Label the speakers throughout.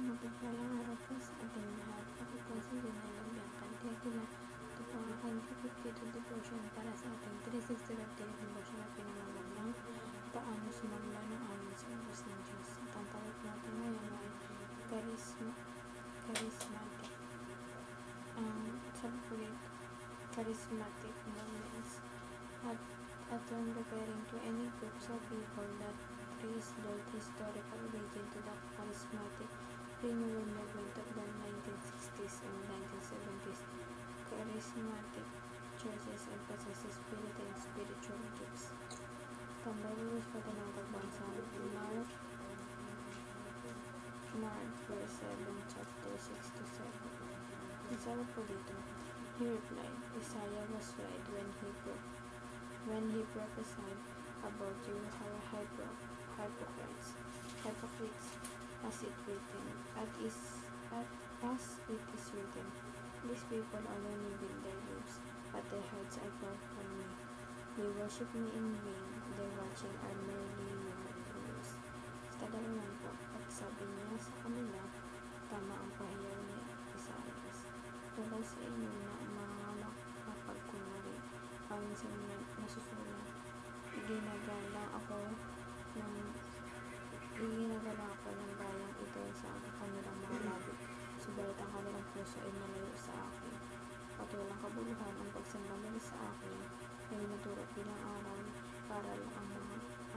Speaker 1: Mapagpalang araw po sa ating lahat. Ako po si Janelle Biancanti Aguila. Ito po ang aking 52 devotion para sa ating 365 daily devotion na pinamamalang paano sumamba ng amin sa oras ng Diyos. At ang tawag natin ngayon ay charismatic. Sabi po dito, charismatic movements. At when referring to any groups of people that trace their historical origin to the charismatic renewal movement of the 1960s and 1970s, charismatic churches emphasizes spirit and spiritual gifts. Ang Bible verse po ng pagbasa, Mark verse 7, chapter 6 to 7. Sabi po dito, he replied, Isaiah was right when he prophesied about you hypocrites, as it is written, these people only live their lives, but their hearts are far from me. They worship me in vain, their watching are merely human figures. Sa naman po, at sabi niya sa kanila, tama ang pahiyaw ni Isaias. Tungkol sa inyo na mga mapagkunwari, ayon sa nasusulat, iginagala ako ng bayang ito sa kanilang mga labi, subalit ang kanilang puso ay malayo sa akin. At walang kabuluhan ang pagsamba nila sa akin ay naturo bilang araw para lang ang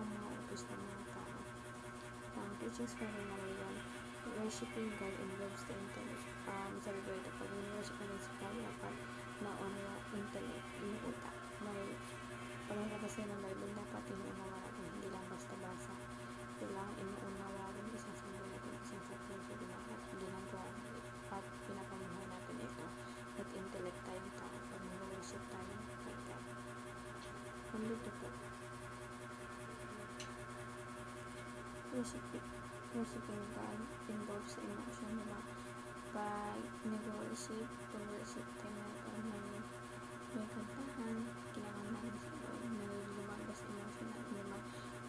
Speaker 1: mga utos ng mga tao. Ang teachings for number 1, worshiping God involves the intellect. Sabi ko ito, pag worship natin sa God, dapat naunwa intellect, yung utak. Pagkakabasa ng Bible, dapat inuunawa natin, hindi lang basta-basa. Kailangan inuunawa rin isang simbolo natin, isang sakripisyo din dapat ginagawa at pinapamuhay natin ito at intellect tayong tao pag nag-worship tayo kay God. Nandito po, worshiping God involves emotion, diba? Pag nag-worship tayo may kantahan, kailangan natin sa Lord, lumabas emotion natin, diba?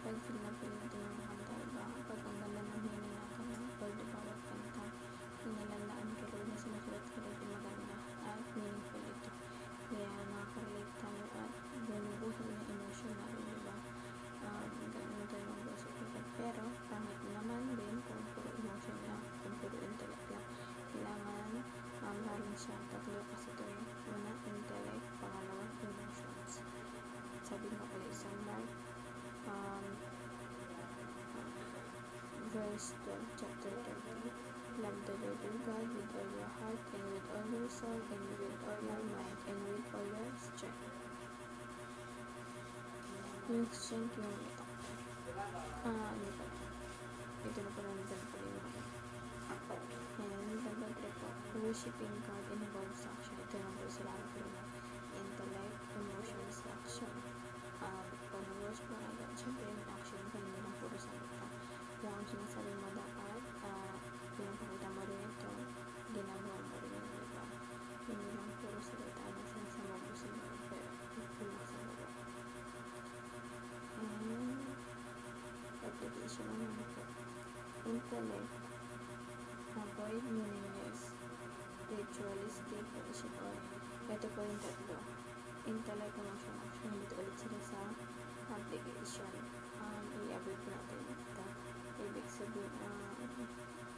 Speaker 1: Pag feel natin yung kanta, diba? Pag ang ganda ng hinin natin ng Lord, bawat kanta, hinilalaan ka Lord na sinusulat ka Lord, maganda at meaningful ito. Kaya nakaka-relate tayo at binubuhay ng emotion natin, diba? Ganun tayo mag-worship God. Pero, pangit naman din kung puro emotion lang, kung puro intellect lang. Kailangan balance siya. Tatlo kasi ito yung una, intellect, pangalawa, emotions. Sabi nga ulit sa Mark verse 12, chapter 30. Love the Lord your God with all your heart and with all your soul and with all your mind and with all your strength. Yung strength yung ito. Ano pa? Ito na pala nandun pa rin ako. And number 3 po, worshiping God involves action. Ito yung po sila ko rin. Intellect, emotions, action. Pag nag-worship mo agad, syempre yung action ka, hindi lang puro salita. Kung ang sinasabi mo dapat, pinapakita mo rin ito, ginagawa mo rin yun, diba? Hindi lang puro salita na sinasama mo sa mga, pero ipulong sa mga. And application naman po. Intellect, avoid meaningless, ritualistic worship, or ito po yung tatlo. Intellect, emotion, action. Dito ulit sila sa application. I-avoid natin ito. Ibig sabihin,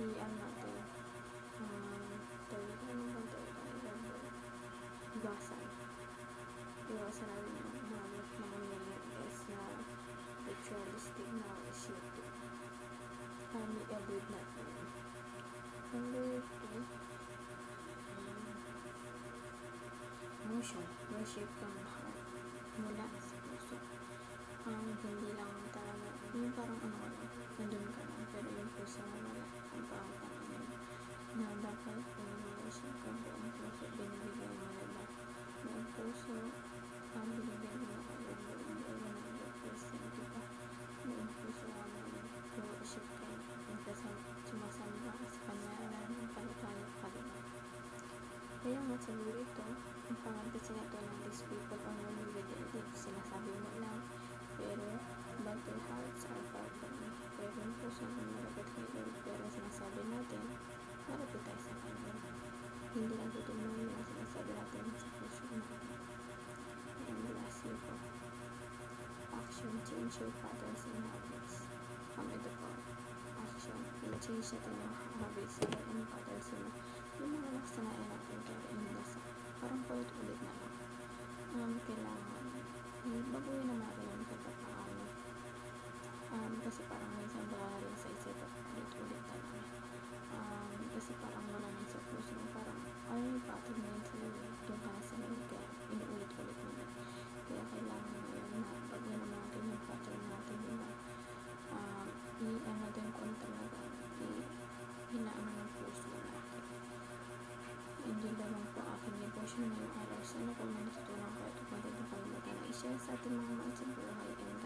Speaker 1: i-an natin. Iwasan natin yung mga meaningless na ritualistic na worship. I-avoid natin. Number 2, emotion, worship from heart, mula sa puso. Hindi lang talaga, yung parang nandun ka lang, pero yung puso mo wala, ang pangatanan na dapat worship ka buong puso, binibigay mo na ba yung puso, binibigay mo na kayo buong 100%, diba? Yung puso mo worship ka, sumasamba sa kanya na ng palataya pa rin. Kaya nga siguro ito, ang pangalan sila ito ng these people only with their lips, sinasabi mo lang, pero but their hearts are far from me. pray rin po siya na malapit kay Lord, pero sinasabi natin, malapit tayo sa Kanya. Hindi lang tutuloy yung sinasabi natin sa puso natin. And lastly po, action, change your patterns and habits. Ito po, action, i-change natin yung habits and patterns na yung mga nakasanayan natin pero indasa. Parang paulit-ulit na lang. Kailangan baguhin na natin yung pagpapaano. Kasi parang minsan baka rin sa isip at ulit-ulit na lang. Kasi parang wala na sa puso mo, parang yung pattern na yun sa'yo, yung ka nasanay ka, inuulit-ulit mo na. Kaya kailangan ngayon na baguhin na natin yung pattern natin, diba? Natin yung kontra na hinaano ng puso natin. Hindi lamang po aking devotion ngayong araw. Sana kung may natutunan ko ito, pwede na kalimutan na i-share sa ating mga mahal sa buhay. And